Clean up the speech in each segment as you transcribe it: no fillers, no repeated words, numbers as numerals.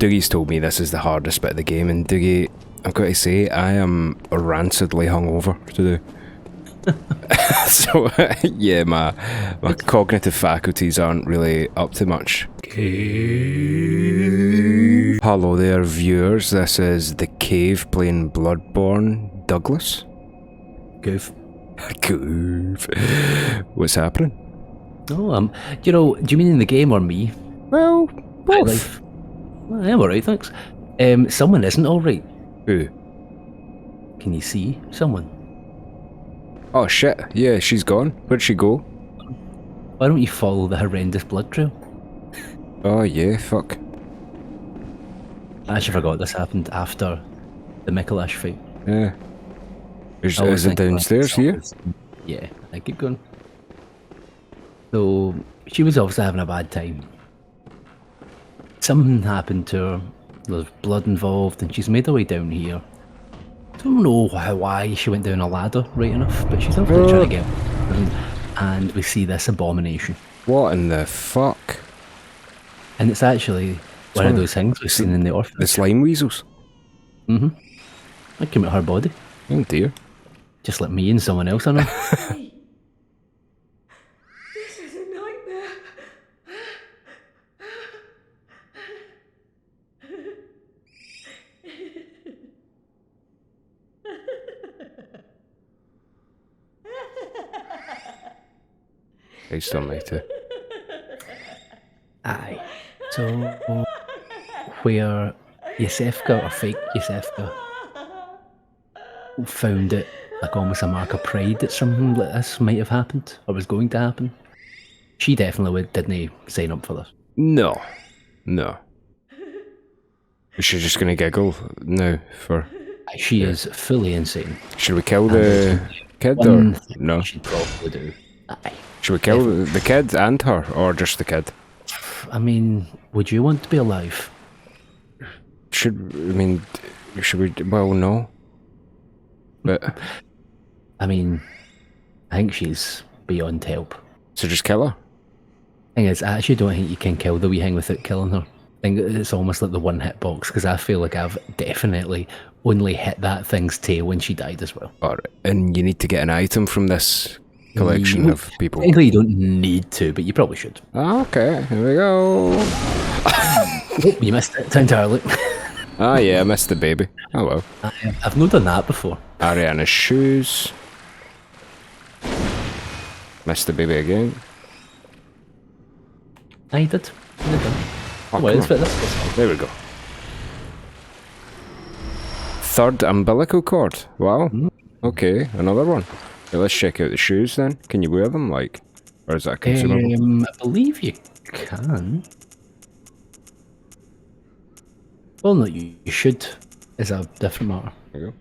Dougie's told me this is the hardest bit of the game, and Dougie, I've got to say, I am rancidly hungover today. So, yeah, my cognitive faculties aren't really up to much. Hello there, viewers. This is The Cave playing Bloodborne. Douglas? Goof. Goof. What's happening? Oh, do you mean in the game or me? Well, My both. life. Well, I'm alright, thanks. Someone isn't alright. Who? Can you see someone? Oh shit, yeah, she's gone. Where'd she go? Why don't you follow the horrendous blood trail? Oh yeah, fuck. I actually forgot this happened after the Mikolash fight. Yeah. Is I always it think about downstairs here? myself as- Yeah, I keep going. So, she was obviously having a bad time. Something happened to her. There's blood involved, and she's made her way down here. Don't know why she went down a ladder right enough, but she's obviously trying to get. And we see this abomination. What in the fuck? And it's actually one of those things we've seen in the The orphanage. slime weasels? I came at her body, Oh dear. just like me and someone else on her. This is a nightmare. I still need to. Aye. So, where Yosefka, or fake Yosefka, found it like almost a mark of pride that something like this might have happened, or was going to happen. She definitely didn't sign up for this. No. No. Is she just gonna giggle now for... She is fully insane. Should we kill the kid or... One thing No. she'd probably do. Aye. Should we kill the kid and her, or just the kid? I mean, would you want to be alive? Should we... Well, no. But... I mean, I think she's beyond help. So just kill her? Thing is, I actually don't think you can kill the wee thing without killing her. I think it's almost like the one hit box, because I feel like I've definitely only hit that thing's tail when she died as well. Alright. And you need to get an item from this collection of people. Technically, you don't need to, but you probably should. Okay, here we go. Oh, you missed it entirely. Ah yeah, I missed the baby. Oh well. I've not done that before. Ariana's shoes. Missed the baby again. I did. I did. Oh, Well, come let's on. fit this. There we go. Third umbilical cord. Wow. Okay, another one. Okay, let's check out the shoes then. Can you wear them, like? Or is that a consumable? I believe you can. Well, no, you should. Is a different matter. There you go.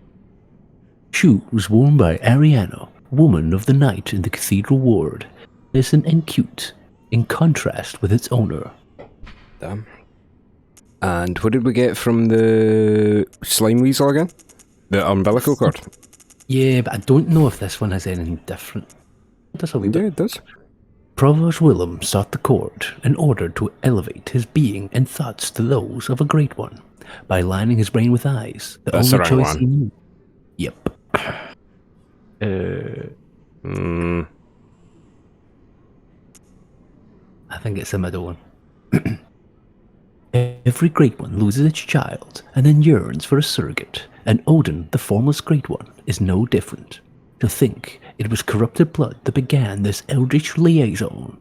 Shoes worn by Ariana, woman of the night in the cathedral ward, pleasant and cute, in contrast with its owner. Damn. And what did we get from the slime weasel again? The umbilical cord. Yeah, but I don't know if this one has anything different. That's a wee bit. Yeah, it does. Provost Willem sought the cord in order to elevate his being and thoughts to those of a great one, by lining his brain with eyes. The That's the only wrong choice one. he knew. Yep. I think it's the middle one. Every great one loses its child and then yearns for a surrogate, and Odin, the formless great one, is no different. To think it was corrupted blood that began this eldritch liaison.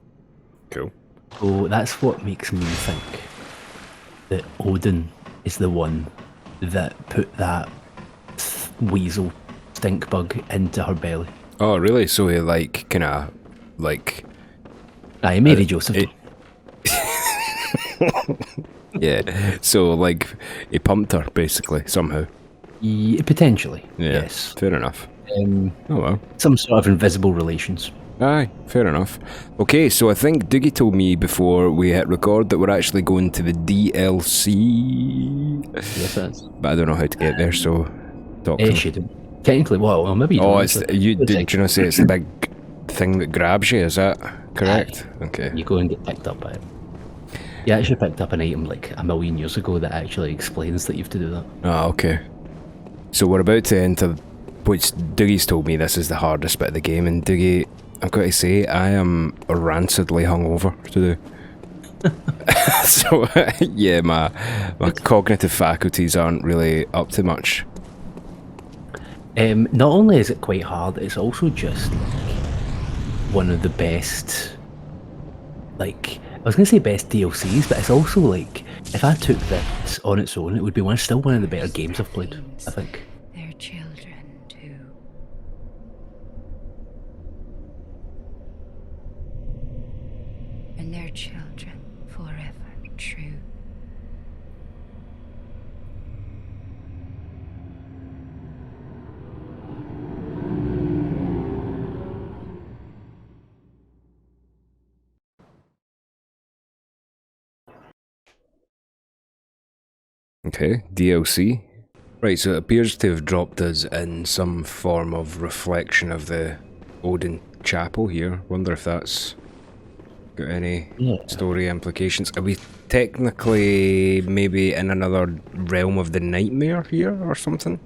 Cool. So that's what makes me think that Odin is the one that put that weasel stink bug into her belly. Oh, really? So he, like, kinda, like... Aye, Mary Joseph. Yeah. So, like, he pumped her, basically, somehow. Potentially, Yeah. yes. Fair enough. Oh, well. Some sort of invisible relations. Aye, fair enough. Okay, so I think Dougie told me before we hit record that we're actually going to the DLC. Yes, it is. But I don't know how to get there, so talk to me. She did. Technically, well, maybe you Oh, don't. it's actually. you. It's Did like you know say it's the big thing that grabs you? Is that correct? Okay. you go and get picked up by it. You actually picked up an item like a million years ago that actually explains that you have to do that. Oh, okay. So we're about to enter, which Dougie's told me this is the hardest bit of the game, and Dougie, I've got to say, I am rancidly hungover today. So, yeah, my cognitive faculties aren't really up to much. Not only is it quite hard, it's also just like one of the best, like, I was going to say best DLCs, but it's also like, if I took this on its own, it would be still one of the better games I've played, I think. Their children, too. And their children forever true. Okay, DLC. Right, so it appears to have dropped us in some form of reflection of the Odin Chapel here. Wonder if that's got any story implications. Are we technically maybe in another realm of the nightmare here or something?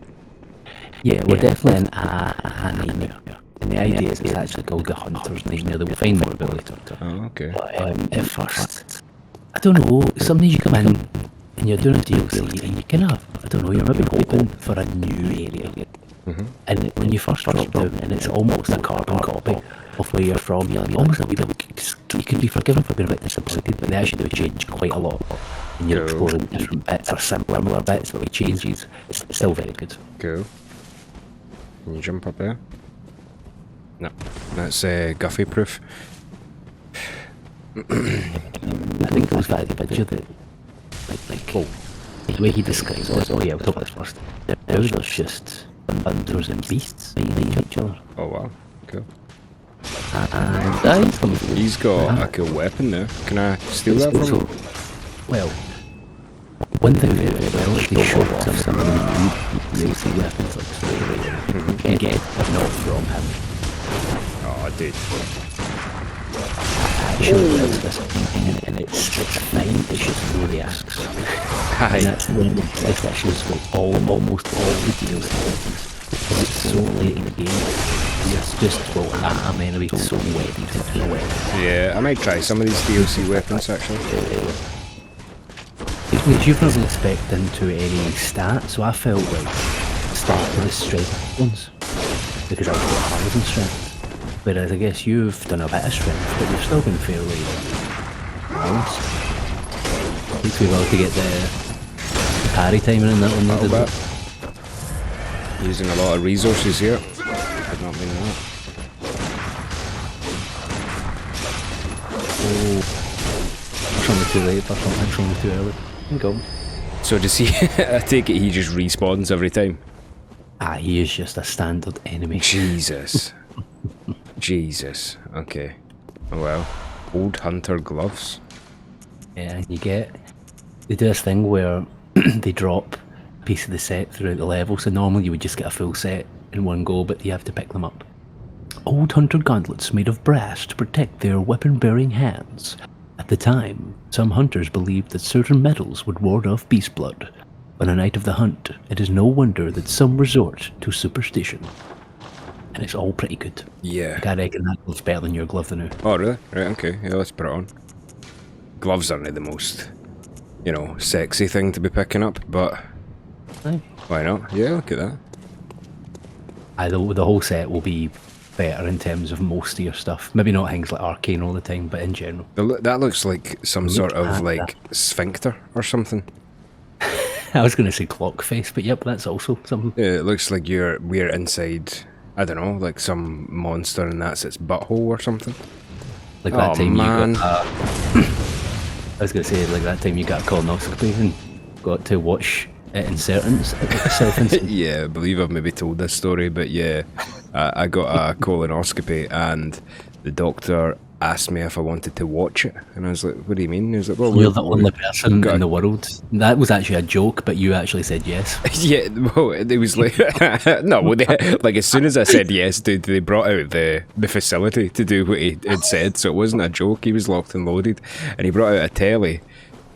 Yeah, we're definitely in a nightmare. And the idea is it's actually called the Hunter's Nightmare that we'll find more about later. Oh, okay. But at first, I don't know, sometimes you come in and you're doing a DLC and you kind of, I don't know, you're maybe hoping for a new area. And when you first drop down and it's almost a carbon copy of where you're from, you're like, almost a wee bit, you can be forgiven for being a bit disappointed, but they actually do change quite a lot. And you're exploring different bits or similar bits, but it changes. It's still very good. Cool. Can you jump up there? No, that's Guffy proof. I think it goes back to the picture that, the way he describes it, we'll talk about this first. There's just hunters and beasts fighting each other. Oh wow, cool. And He's got a cool weapon there. Can I steal that from him? Well, one thing very well is they show off some of the new DLC weapons like straight away. Again, not from him. Oh, dude. Actually, this and it's fine, it's just low the asks. Hi. And that's one of the best issues with almost all the DLC weapons. Because it's so late in the game. It's just, well, I'm going to be so wet. Yeah, I might try some of these DLC weapons actually. Because you've not been expecting to any stats, so I felt like start with the strength ones. Because I've got 1,000 strength. Whereas I guess you've done a bit of strength, but you've still been fairly balanced. Takes me well to get the parry timing in that one. A little bit. Using a lot of resources here. I've not been that. Oh, I'm trying too late, but I'm trying too early. Go. So does he, I take it he just respawns every time? Ah, he is just a standard enemy. Jesus. Jesus. Okay. Oh well. Old hunter gloves. Yeah, they do this thing where they drop a piece of the set throughout the level, so normally you would just get a full set in one go, but you have to pick them up. Old hunter gauntlets made of brass to protect their weapon-bearing hands. At the time, some hunters believed that certain metals would ward off beast blood. On a night of the hunt, it is no wonder that some resort to superstition. And it's all pretty good. Yeah. Like, I reckon that glove's better than your glove than now. Oh really? Right, okay. Yeah, let's put it on. Gloves aren't the most, you know, sexy thing to be picking up, but Aye. why not? Yeah, look at that. The whole set will be better in terms of most of your stuff. Maybe not things like arcane all the time, but in general. That looks like some sort of like sphincter or something. I was going to say clock face, but yep, that's also something. Yeah, it looks like we're inside, I don't know, like some monster and that's its butthole or something. Like that time man. you got I was going to say, like that time you got a colonoscopy and got to watch it insert itself. Yeah, I believe I've maybe told this story, but yeah, I got a colonoscopy and the doctor asked me if I wanted to watch it, and I was like, what do you mean? He was like, well, You're the only person in the world. That was actually a joke, but you actually said yes. Yeah, well, it was like, no, well, like as soon as I said yes, dude, they brought out the facility to do what he had said, so it wasn't a joke, he was locked and loaded, and he brought out a telly,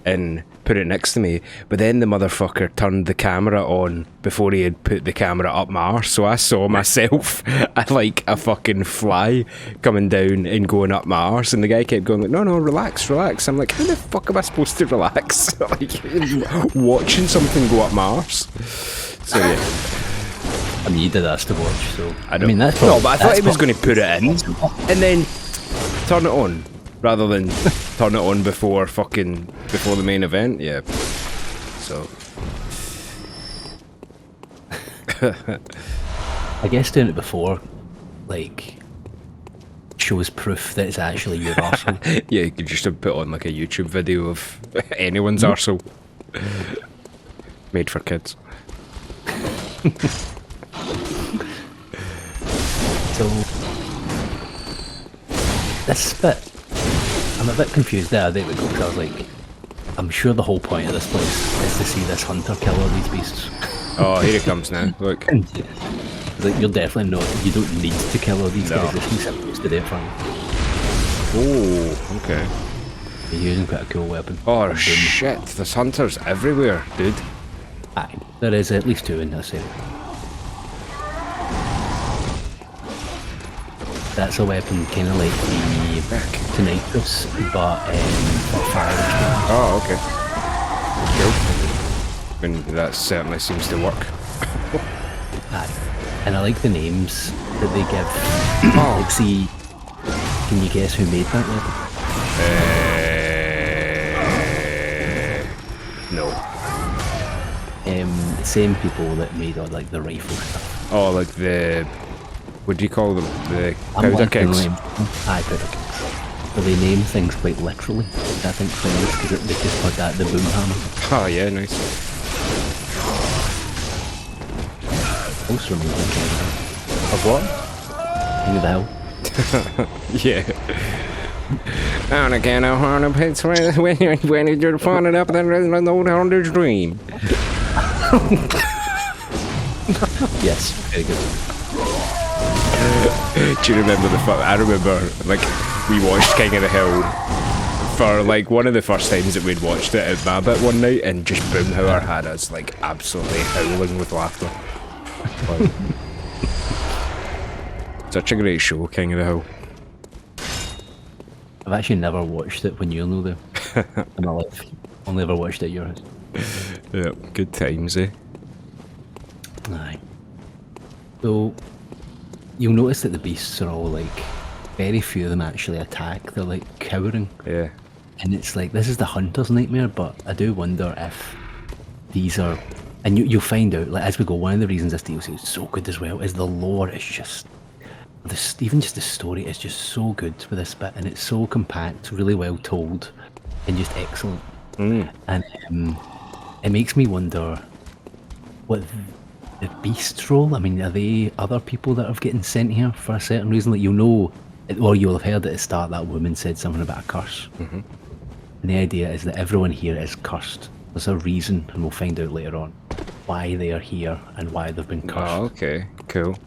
and put it next to me, but then the motherfucker turned the camera on before he had put the camera up my arse, so I saw myself like a fucking fly coming down and going up my arse, and the guy kept going like, no, relax. I'm like, how the fuck am I supposed to relax? Like, watching something go up my arse. So yeah. I mean, you did ask to watch, so... I don't, mean, that's no, but I thought he was going to put it in, and then turn it on, rather than turn it on before the main event, yeah. So... I guess doing it before, like, shows proof that it's actually your arsehole. Yeah, you could just have put on like a YouTube video of anyone's arsehole. Made for kids. So, this bit, I'm a bit confused there, there we go, because I was like, I'm sure the whole point of this place is to see this hunter kill all these beasts. Oh, here it comes now, look. Like, you're definitely not, you don't need to kill all these guys, this thing's supposed to do it for you. Oh, okay. You're using quite a cool weapon. Oh shit, there's hunters everywhere, dude. Aye, there is at least 2 in this area. That's a weapon kind of like the Tinnitus, but for fire extinguisher. Oh, okay. Cool. And that certainly seems to work. Aye. And I like the names that they give. Oh. Like, see, can you guess who made that weapon? No. Same people that made all like the rifle stuff. Oh, like the... What do you call them? The I'm powder blanking on kegs? the name. Aye, powder kegs. But they name things quite literally, which I think is nice, because they just put that the boom hammer. Oh yeah, nice. Also reminds me Of what? King of the Hill. Yeah. On a can of horn of hits when you're fun it up, then there's an old hunter's dream. Yes, very good. Do you remember I remember, like, we watched King of the Hill for, like, one of the first times that we'd watched it at Babbitt one night, and just Boomhauer had us, like, absolutely howling with laughter. Such a great show, King of the Hill. I've actually never watched it when you're there in my life. Only ever watched it at your house. Yeah, good times, eh? Aye. So, you'll notice that the beasts are all like, very few of them actually attack. They're like cowering. Yeah. And it's like, this is the hunter's nightmare, but I do wonder if these are... And you'll find out, like, as we go, one of the reasons this DLC is so good as well is the lore is just... even just the story is just so good with this bit, and it's so compact, really well told, and just excellent. And it makes me wonder what the beast's role. I mean, are they other people that are getting sent here for a certain reason? Like, you'll know, or you'll have heard at the start that woman said something about a curse. And the idea is that everyone here is cursed. There's a reason, and we'll find out later on why they are here and why they've been cursed. Oh, okay, cool.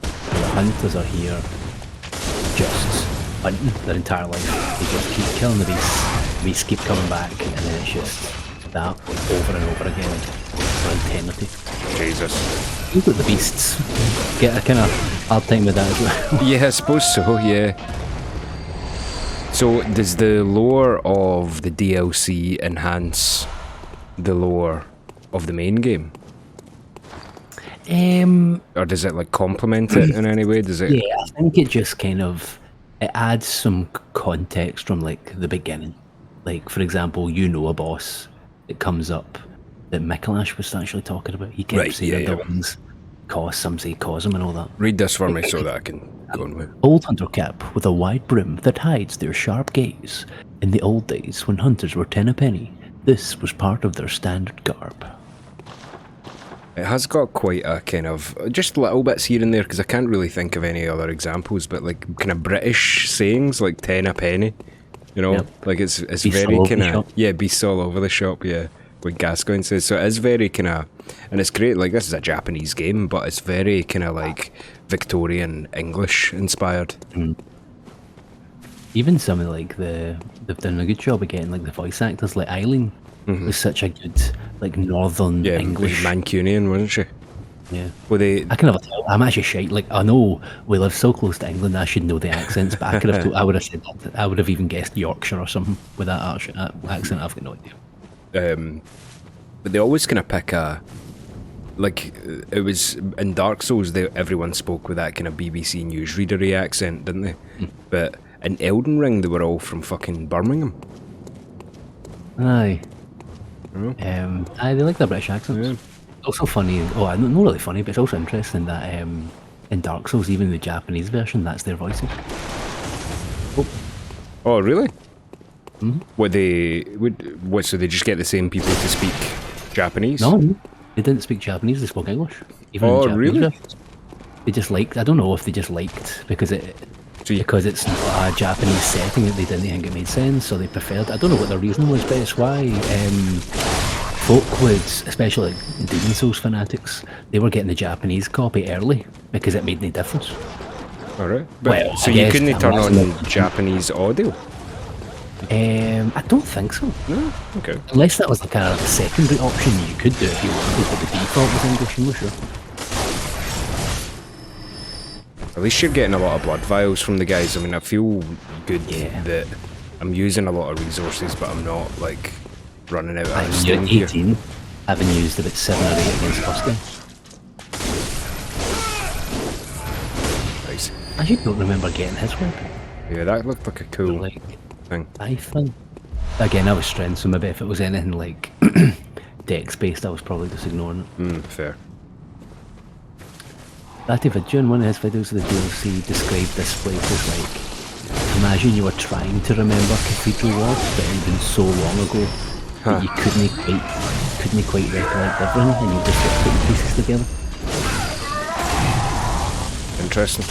The hunters are here just hunting their entire life. They just keep killing the beasts keep coming back, and then it's just that over and over again for eternity. Jesus. Look at the beasts. Get a kind of hard time with that as well. Yeah, I suppose so, yeah. So, does the lore of the DLC enhance the lore of the main game? Or does it, like, complement it in any way? Does it? Yeah, I think it just kind of, it adds some context from, like, the beginning. Like, for example, you know a boss that comes up that Mikolash was actually talking about. He kept saying the wings cause, some say cause him and all that. Read this for me so that I can go on with it. Old hunter cap with a wide brim that hides their sharp gaze. In the old days, when hunters were 10 a penny, this was part of their standard garb. It has got quite a kind of, just little bits here and there, because I can't really think of any other examples, but like kind of British sayings, like 10 a penny, you know? Yep. Like it's Beasts very all over kind the of, shop. yeah, beasts all over the shop, yeah, like Gascoigne says. So it is very kind of, and it's great, like this is a Japanese game, but it's very kind of like Victorian English inspired. Even some of like they've done a good job of getting like the voice actors, like Eileen was such a good, like, northern Yeah, English. Mancunian, wasn't she? Yeah. Well, they I can never tell. I'm actually shite. Like, I know we live so close to England, I should know the accents, but I could have told, I would have said that. I would have even guessed Yorkshire or something with that accent. I've got no idea. but they always kind of pick a, like, it was in Dark Souls, everyone spoke with that kind of BBC newsreadery accent, didn't they? But in Elden Ring, they were all from fucking Birmingham. Aye. Oh. Aye, they like their British accents. Yeah. Also funny, not really funny, but it's also interesting that in Dark Souls, even the Japanese version, that's their voices. Oh, really? So they just get the same people to speak Japanese? No, they didn't speak Japanese, they spoke English. Even in Oh, the Japanese really? versions. They just liked, I don't know if they just liked, because because it's not a Japanese setting that they didn't think it made sense, so they preferred, I don't know what the reason was, but it's why folk would, especially like Demon Souls fanatics, they were getting the Japanese copy early, because it made no difference. Alright. Well, So I you guess couldn't I'm turn not on familiar. Japanese audio? I don't think so. No? Okay. Unless that was like a secondary option you could do if you wanted, but the default was English and sure. At least you're getting a lot of blood vials from the guys. I mean, I feel good that I'm using a lot of resources, but I'm not, like, running out of You're steam here. 18, having used about 7 or 8 against first game. Nice. I actually don't remember getting his weapon. Yeah, that looked like a cool Like, thing. I think. Again, I was strength, so maybe if it was anything like dex based, I was probably just ignoring it. Fair. Latividja in one of his videos of the DLC described this place as like, imagine you were trying to remember Cathedral Walks, but it had been so long ago that you couldn't quite recollect everything, and you just like putting pieces together. Interesting.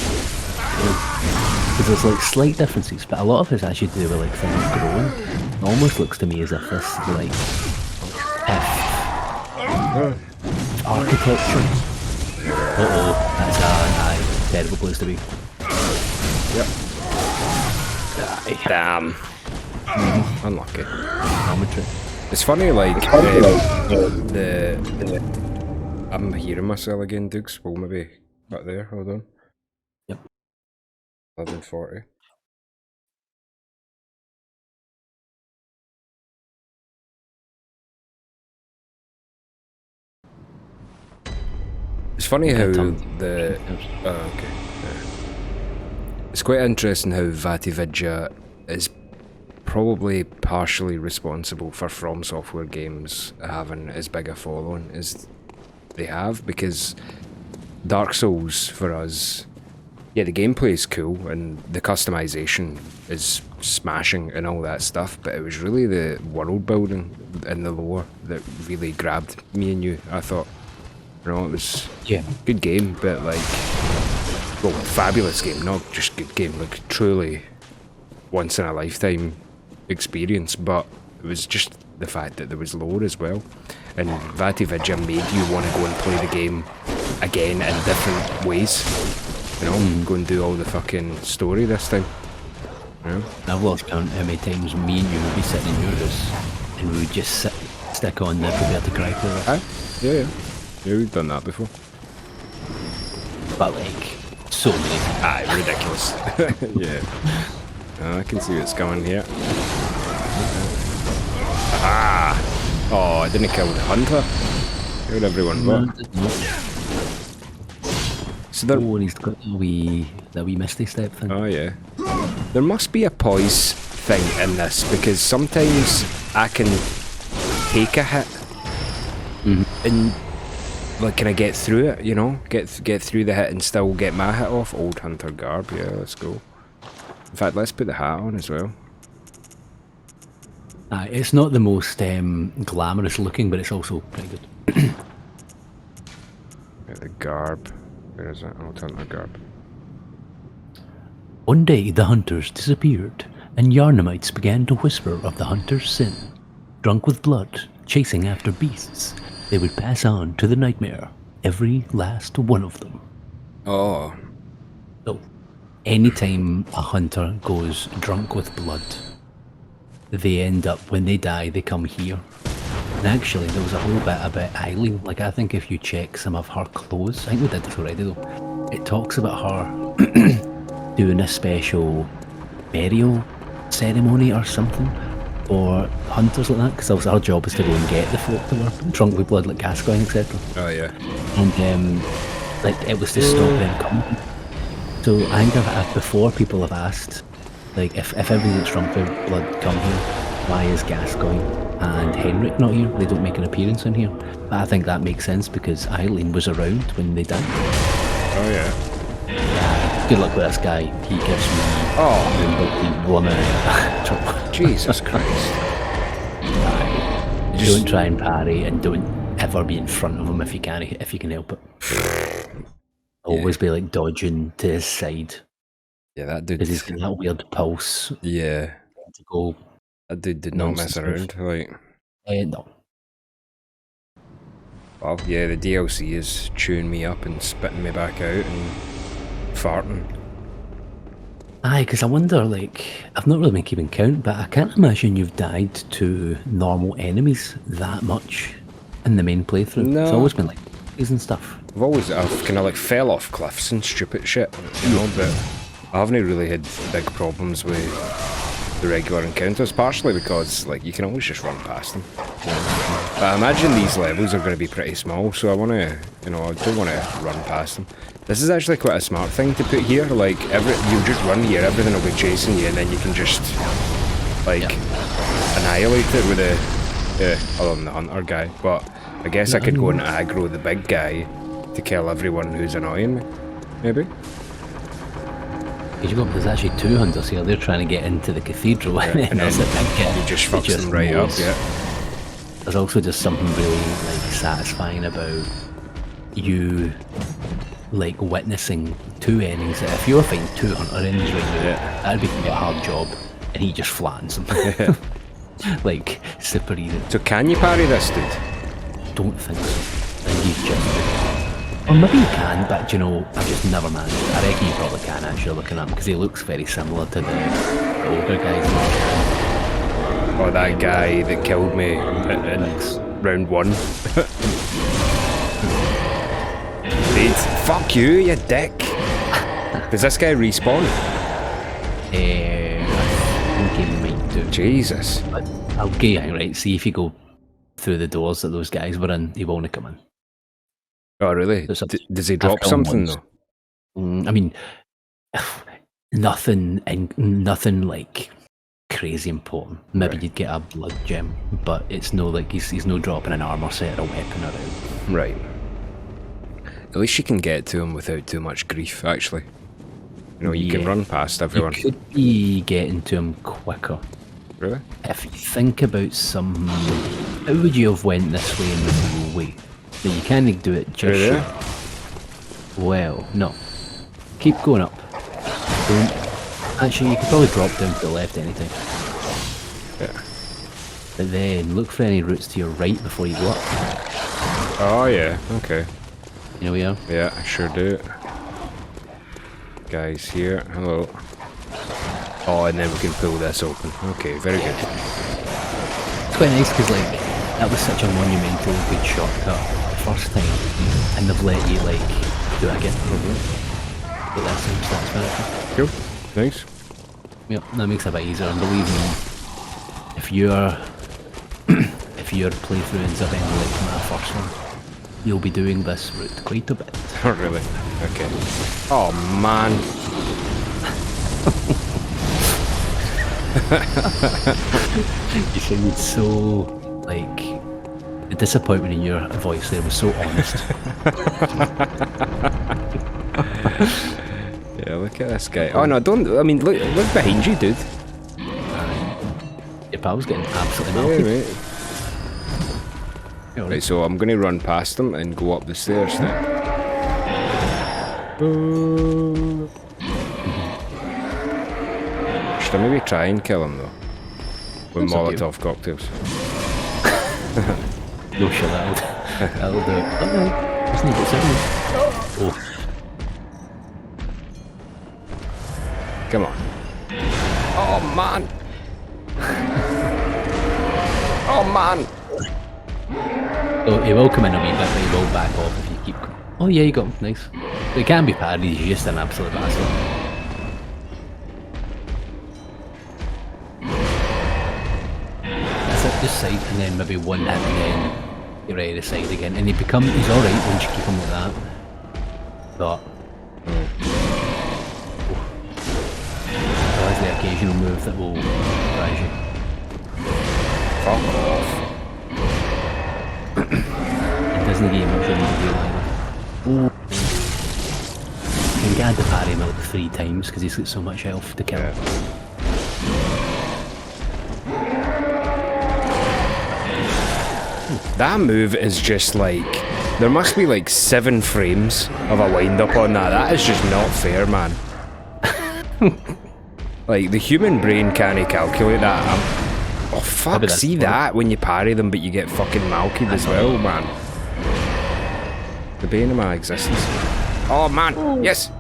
Because there's like slight differences, but a lot of it's actually to do with like things growing. It almost looks to me as if this like if architecture. That's a terrible place to be. Yep. Aye. Damn. Unlucky. Geometry. It's funny, like, I'm hearing myself again, Dukes. Well, maybe back there. Hold on. Yep. 11:40. It's funny how the... Oh, okay. Yeah. It's quite interesting how Vatividya is probably partially responsible for From Software games having as big a following as they have, because Dark Souls, for us, yeah, the gameplay is cool and the customization is smashing and all that stuff, but it was really the world building and the lore that really grabbed me and you, I thought. You know, it was a good game, but like, well, fabulous game, not just good game, like truly once in a lifetime experience, but it was just the fact that there was lore as well. And Vatividya made you want to go and play the game again in different ways. You know, go and do all the fucking story this time. You know? I've lost count how many times me and you would be sitting in your house and we would just stick on the Prepare to Cry playlist. Aye? Yeah. Yeah, we've done that before. But like, so many times. Aye, ridiculous. Yeah. I can see what's going here. Ah! Oh, I didn't kill the hunter. Killed everyone but. So there... Oh, and he's got the wee misty step thing. Oh yeah. There must be a poise thing in this, because sometimes I can take a hit and like, can I get through it, you know? Get through the hit and still get my hit off? Old hunter garb, yeah, let's go. In fact, let's put the hat on as well. It's not the most glamorous looking, but it's also pretty good. Get the garb. Where is it? Old hunter garb. One day the hunters disappeared, and Yarnamites began to whisper of the hunter's sin. Drunk with blood, chasing after beasts, they would pass on to the nightmare, every last one of them. Oh. So, anytime a hunter goes drunk with blood, they end up, when they die, they come here, And actually, there was a whole bit about Eileen. Like, I think if you check some of her clothes, I think we did this already though, it talks about her doing a special burial ceremony or something for hunters like that, because obviously her job is to go and get the folk that were drunk with blood, like Gascoigne, etc. Oh yeah. And like it was to stop them coming. So I think before people have asked, like if everybody that's drunk with blood come here, why is Gascoigne and Henrik not here? They don't make an appearance in here. But I think that makes sense because Eileen was around when they died. Oh yeah. Good luck with this guy. He gives me one trouble. Jesus Christ. Don't try and parry, and don't ever be in front of him if you can help it. Always be like dodging to his side. Yeah, that dude. Because he's got that weird pulse. Yeah. To go. That dude did not mess around. Like. No. Well, yeah, the DLC is chewing me up and spitting me back out and farting. Aye, because I wonder, like, I've not really been keeping count, but I can't imagine you've died to normal enemies that much in the main playthrough. No. It's always been like these and stuff. I've kind of like fell off cliffs and stupid shit, you know, but I haven't really had big problems with the regular encounters, partially because, like, you can always just run past them. But I imagine these levels are going to be pretty small, so I want to, I don't want to run past them. This is actually quite a smart thing to put here, like, you just run here, everything will be chasing you, and then you can just, like, annihilate it with other than the hunter guy. But I guess I could go and aggro the big guy to kill everyone who's annoying me, maybe? There's actually two hunters here. They're trying to get into the cathedral, and then there's a big guy. You just fucks them right up, yeah. There's also just something really like satisfying about you, like witnessing two enemies. If you were fighting two hunter enemies right now, that'd be quite a hard job, and he just flattens them. Like super easy. So can you parry this dude? Don't think so. I think he's just. Or maybe you can, but I've just never managed. I reckon you probably can actually looking at him because he looks very similar to the older guys. Or that guy that killed me in round 1. Dude, fuck you dick. Does this guy respawn? I think he might do. Jesus. But I'll get you right. See if you go through the doors that those guys were in, he won't come in. Oh, really? Does he drop something though? I mean, nothing like crazy important. Maybe you'd get a blood gem, but it's no like he's no dropping an armor set or a weapon around. Right. At least you can get to him without too much grief, actually. You can run past everyone. You could be getting to him quicker. Really? If you think about how would you have went this way in the real way? So you can't do it just really? Well, no. Keep going up. Actually, you could probably drop down to the left anytime. Yeah. But then look for any routes to your right before you go up. Oh yeah, okay. You know we are? Yeah, I sure do. Guys here, hello. Oh, and then we can pull this open. Okay, very good. It's quite nice because like that was such a monumental good shortcut the first time, and they've let you like do it again. But that seems satisfactory. Cool, nice. Yep, that makes it a bit easier. And believe me, if your playthrough ends up ending like my first one, you'll be doing this route quite a bit. Oh really? Okay. Oh man. You sounded so like the disappointment in your voice there was so honest. Yeah, look at this guy. Oh no, look behind you, dude. Your pal's getting absolutely melted. Yeah, mate. Right, so I'm gonna run past him and go up the stairs now. Should I maybe try and kill him though? With Molotov cocktails. No shit, that'll do it. Oh, isn't it something? Oh. Come on. Oh man! Oh man! Oh, he will come in a wee bit, but he will back off if you keep. Oh yeah, you got him. Nice. It can be parried. He's just an absolute bastard. That's it. Just side, and then maybe one hit, and then you're ready to side again. And he's alright once you keep him like that. But there's the occasional move that will surprise you. Fuck off. It doesn't give you much room to do either. You can get the parry him like 3 times because he's got so much health to kill. Yeah. That move is just like... There must be like 7 frames of a wind-up on that. That is just not fair, man. Like, the human brain can't calculate that. Oh, fuck, see that when you parry them, but you get fucking malkied as well, man. The bane of my existence. Oh, man, yes!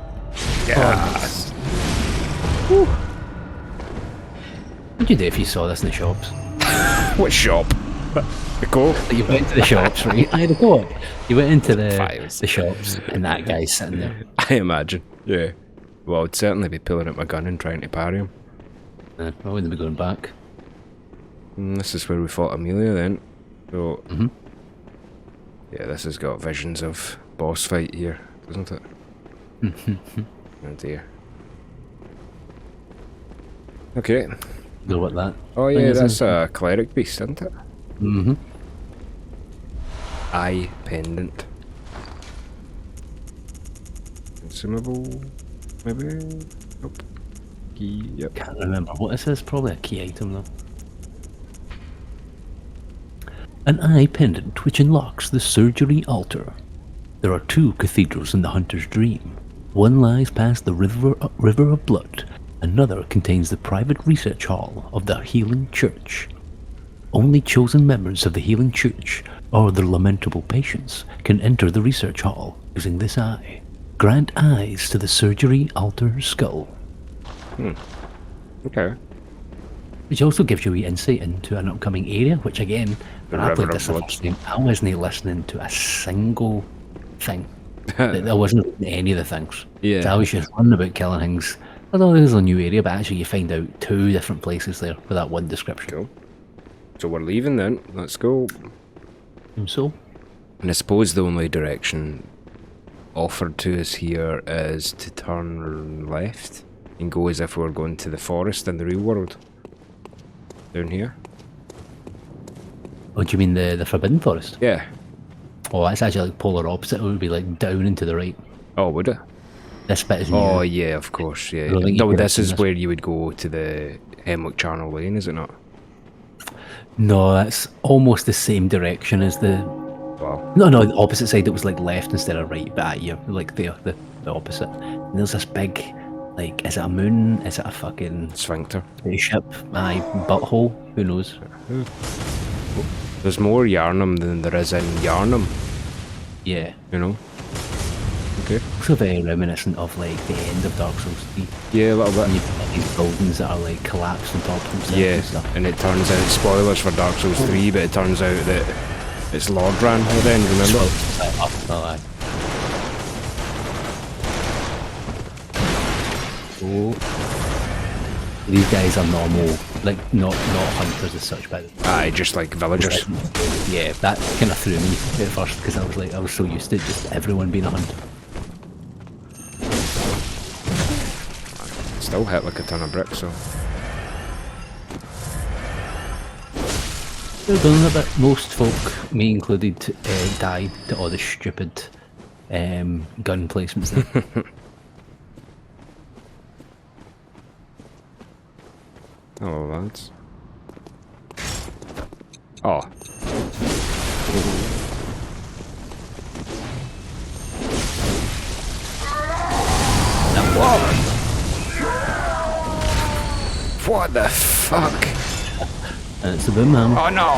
Yes! What'd you do if you saw this in the shops? What shop? The co? You went into the shops, right? I had a go. You went into the shops, and that guy's sitting there. I imagine, yeah. Well, I'd certainly be pulling out my gun and trying to parry him. I wouldn't be going back. And this is where we fought Amelia then. So, yeah, this has got visions of boss fight here, doesn't it? Oh dear. Okay. Know what that? Oh yeah, that's a cleric beast, isn't it? Eye pendant. Consumable, maybe? Nope. Key, yep. Can't remember what this is. Probably a key item though. An eye pendant which unlocks the surgery altar. There are 2 cathedrals in the hunter's dream. One lies past the river of blood. Another contains the private research hall of the healing church. Only chosen members of the healing church or their lamentable patients can enter the research hall using this eye. Grant eyes to the surgery altar skull. Okay. Which also gives you insight into an upcoming area, which again, when I played this the first time, I wasn't listening to a single thing. I wasn't reading any of the things. Yeah. So I was just learning about killing things. Although there's a new area, but actually you find out 2 different places there with that one description. Cool. So we're leaving then. Let's go. And so? And I suppose the only direction offered to us here is to turn left and go as if we're going to the forest in the real world. Down here. Oh, do you mean the Forbidden Forest? Yeah. Oh, that's actually like polar opposite. It would be like down and to the right. Oh, would it? This bit is new. Oh, yeah, of course, yeah. No, this is where you would go to the Hemlock Charnel Lane, is it not? No, that's almost the same direction as the... Wow. No, the opposite side. It was like left instead of right, but you're like the opposite. And there's this big, like, is it a moon? Is it a fucking... Sphincter. Spaceship? Aye, butthole? Who knows? There's more Yarnum than there is in Yarnum, Yeah. you know? Okay. Also very reminiscent of like the end of Dark Souls 3. Yeah, a little And bit. you've got these buildings that are like collapsed on top of themselves Yeah, and stuff. and it turns out, spoilers for Dark Souls 3, but it turns out that it's Lordran at the end, remember? Oh. These guys are normal, like not hunters as such, but Aye, just like villagers. yeah, that kind of threw me at first because I was so used to just everyone being a hunter. Still hit like a ton of bricks, so. They're done a bit. Most folk, me included, died to all the stupid gun placements there. Hello, lads. Oh. What the fuck? And it's a boom hammer. Oh no!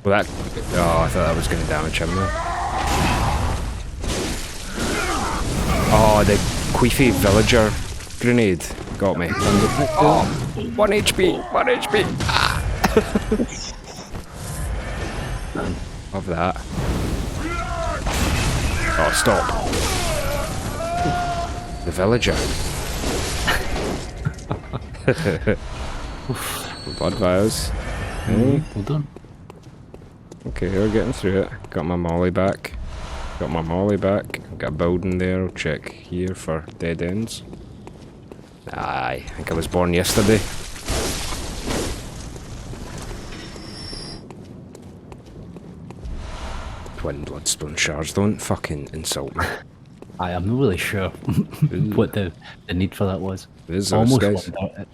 Well, that... Oh, I thought that was going to damage him there. the queefy villager grenade got me. Oh, 1 HP, 1 HP. Ah. Love that. Oh, stop. The villager. Blood vials. Hey. Well done. Okay, we're getting through it. Got my molly back. Got my molly back. Got a building there. I'll check here for dead ends. Aye, I think I was born yesterday. Twin bloodstone shards. Don't fucking insult me. I'm not really sure what the need for that was. There's Almost those guys. wonder,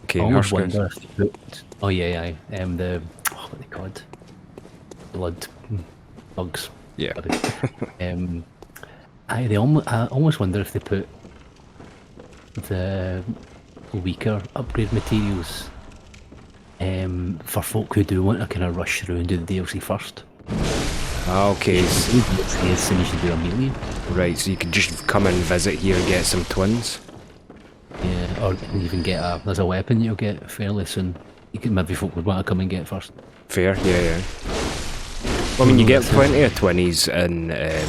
Okay, almost Hush guys. wonder if they put. Oh yeah, the what are they called? Blood bugs. Yeah. I almost wonder if they put the weaker upgrade materials for folk who do want to kind of rush through and do the DLC first. Okay, As soon as you do a melee. right, so you can just come and visit here and get some twins. Yeah, or even get there's a weapon you'll get fairly soon. You could maybe folk would want to come and get first. Fair, yeah. Well, I mean, you get plenty of 20s in the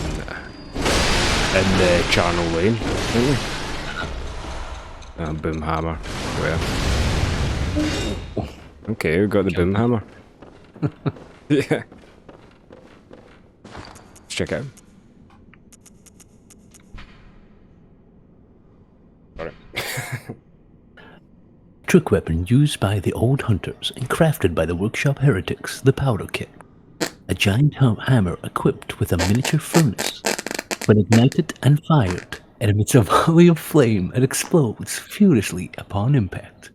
Charnel Lane, don't you? Boom hammer. Where? Okay, we got the boom hammer. Yeah. Let's check it out. Got it. Trick weapon used by the old hunters and crafted by the workshop heretics, the powder keg. A giant hammer equipped with a miniature furnace. When ignited and fired, it emits a volley of flame and explodes furiously upon impact.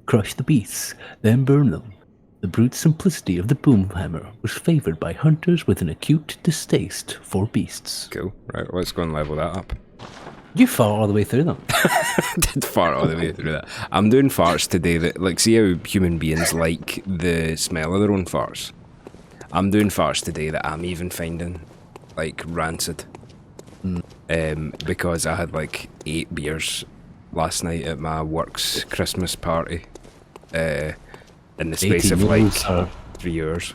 Crush the beasts, then burn them. The brute simplicity of the boom hammer was favored by hunters with an acute distaste for beasts. Cool. Right, let's go and level that up. You fought all the way through them. Did fart all the way through that. I'm doing farts today that, like, see how human beings like the smell of their own farts? I'm doing farts today that I'm even finding, like, rancid. Because I had, like, 8 beers last night at my work's Christmas party. In the space of, like, 3 years.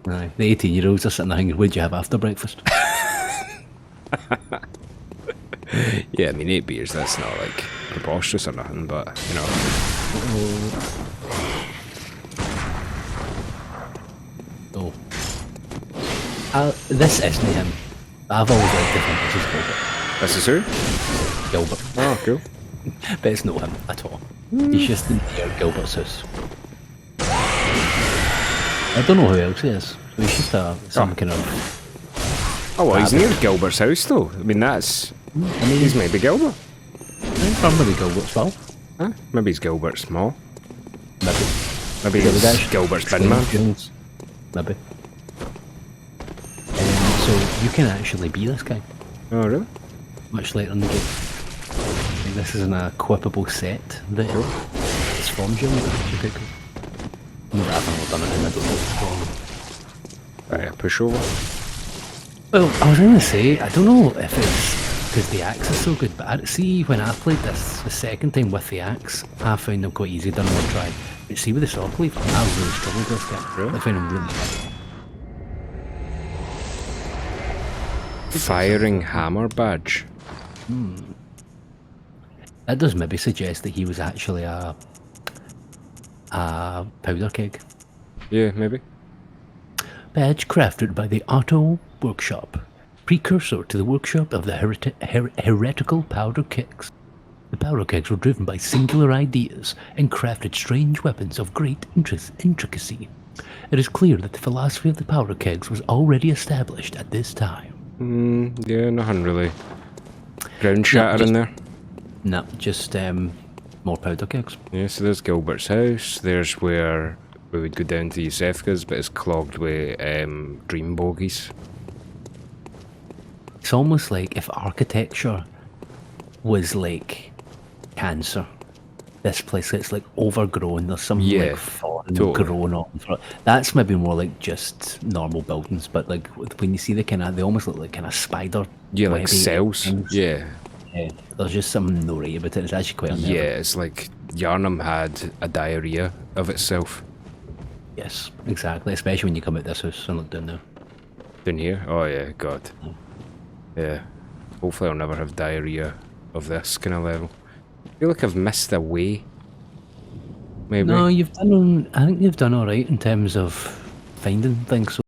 Aye, the 18-year-olds are sitting there thinking, what'd you have after breakfast? Yeah, I mean, 8 beers, that's not, like, preposterous or nothing, but, you know. Oh. This isn't him. I've always liked to think this is Gilbert. This is who? Gilbert. Oh, cool. But it's not him at all. He's just in near Gilbert's house. I don't know who else he is. So he's just some kind of... Oh, well, he's near Gilbert's house, though. I mean, that's... he's maybe Gilbert. Or maybe Gilbert's well. Huh? Maybe he's Gilbert Small. Maybe. Maybe he's Gilbert's bin man. Maybe. So you can actually be this guy. Oh, really? Much later in the game. I think this is an equipable set that transforms you. I've not done it and I don't know what's wrong. Right, push over. Well, I was going to say, I don't know if it's because the axe is so good, but see, when I played this the second time with the axe, I found them quite easy, done one try. But see, with the sword leaf, I really struggled with this guy. Really? I found him really hard. Firing hammer badge. That does maybe suggest that he was actually a powder keg. Yeah, maybe. Badge crafted by the Otto Workshop, precursor to the workshop of the heretical powder kegs. The powder kegs were driven by singular ideas and crafted strange weapons of great intricacy. It is clear that the philosophy of the powder kegs was already established at this time. Yeah, nothing really ground shatter in there. No, just more powder kegs. Yeah, so there's Gilbert's house. There's where we would go down to Yusefka's, but it's clogged with dream bogies. It's almost like if architecture was like cancer. This place gets like overgrown. There's some like foreign grown on. That's maybe more like just normal buildings, but like when you see the kind of, they almost look like kind of spider. Yeah, like webby cells. things. Yeah. Yeah, there's just something no right about it. It's actually quite unnerving. Yeah, it's like Yarnum had a diarrhea of itself. Yes, exactly. Especially when you come out this house and look down there. Down here? Oh yeah, God. Yeah. Hopefully I'll never have diarrhea of this kind of level. I feel like I've missed a way. Maybe. No, you've done. I think you've done all right in terms of finding things. So